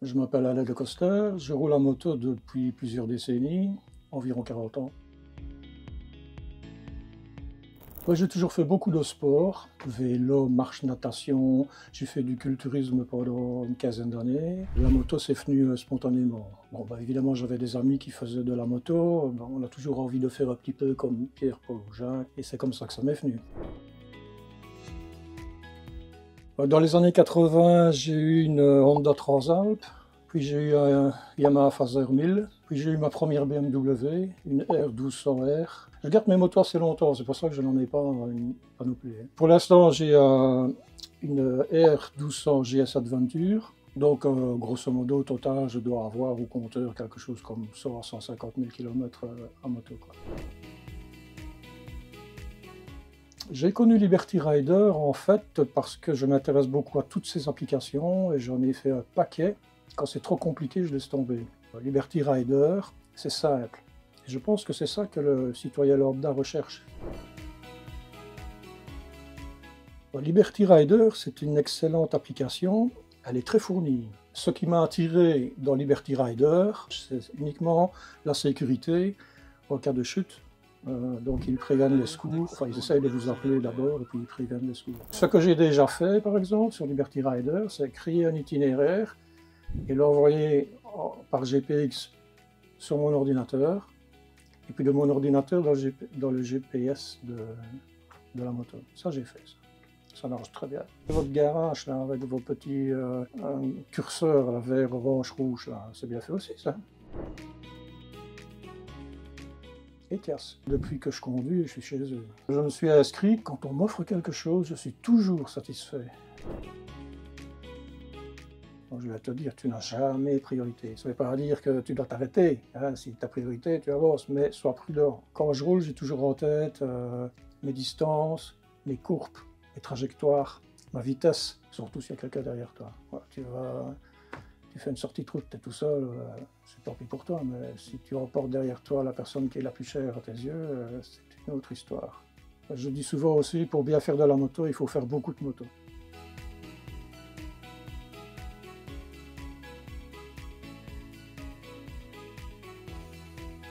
Je m'appelle Alain de Coster, je roule en moto depuis plusieurs décennies, environ 40 ans. Ouais, j'ai toujours fait beaucoup de sport, vélo, marche, natation, j'ai fait du culturisme pendant une quinzaine d'années. La moto c'est venu spontanément. Bon, évidemment j'avais des amis qui faisaient de la moto, on a toujours envie de faire un petit peu comme Pierre, Paul ou Jacques, et c'est comme ça que ça m'est venu. Dans les années 80, j'ai eu une Honda Transalp, puis j'ai eu un Yamaha Fazer 1000, puis j'ai eu ma première BMW, une R1200R. Je garde mes motos assez longtemps, c'est pour ça que je n'en ai pas une panoplie. Pour l'instant, j'ai une R1200 GS Adventure. Donc, grosso modo, au total, je dois avoir au compteur quelque chose comme 100 à 150 000 km en moto, quoi. J'ai connu Liberty Rider en fait parce que je m'intéresse beaucoup à toutes ces applications et j'en ai fait un paquet. Quand c'est trop compliqué, je laisse tomber. Liberty Rider, c'est simple. Et je pense que c'est ça que le citoyen lambda recherche. Liberty Rider, c'est une excellente application. Elle est très fournie. Ce qui m'a attiré dans Liberty Rider, c'est uniquement la sécurité en cas de chute. Donc ils préviennent les secours, enfin ils essayent de vous appeler d'abord et puis ils préviennent les secours. Ce que j'ai déjà fait par exemple sur Liberty Rider, c'est créer un itinéraire et l'envoyer par GPX sur mon ordinateur et puis de mon ordinateur dans le GPS de la moto. Ça j'ai fait ça. Ça marche très bien. Votre garage là, avec vos petits curseurs là, vert, orange, rouge, c'est bien fait aussi ça. Etias. Depuis que je conduis, je suis chez eux. Je me suis inscrit, quand on m'offre quelque chose, je suis toujours satisfait. Donc, je vais te dire, tu n'as jamais priorité. Ça ne veut pas dire que tu dois t'arrêter. Hein. Si tu as priorité, tu avances, mais sois prudent. Quand je roule, j'ai toujours en tête mes distances, mes courbes, mes trajectoires, ma vitesse, surtout s'il y a quelqu'un derrière toi. Voilà, tu fais une sortie de route, tu es tout seul, c'est tant pis pour toi, mais si tu emportes derrière toi la personne qui est la plus chère à tes yeux, c'est une autre histoire. Je dis souvent aussi, pour bien faire de la moto, il faut faire beaucoup de moto.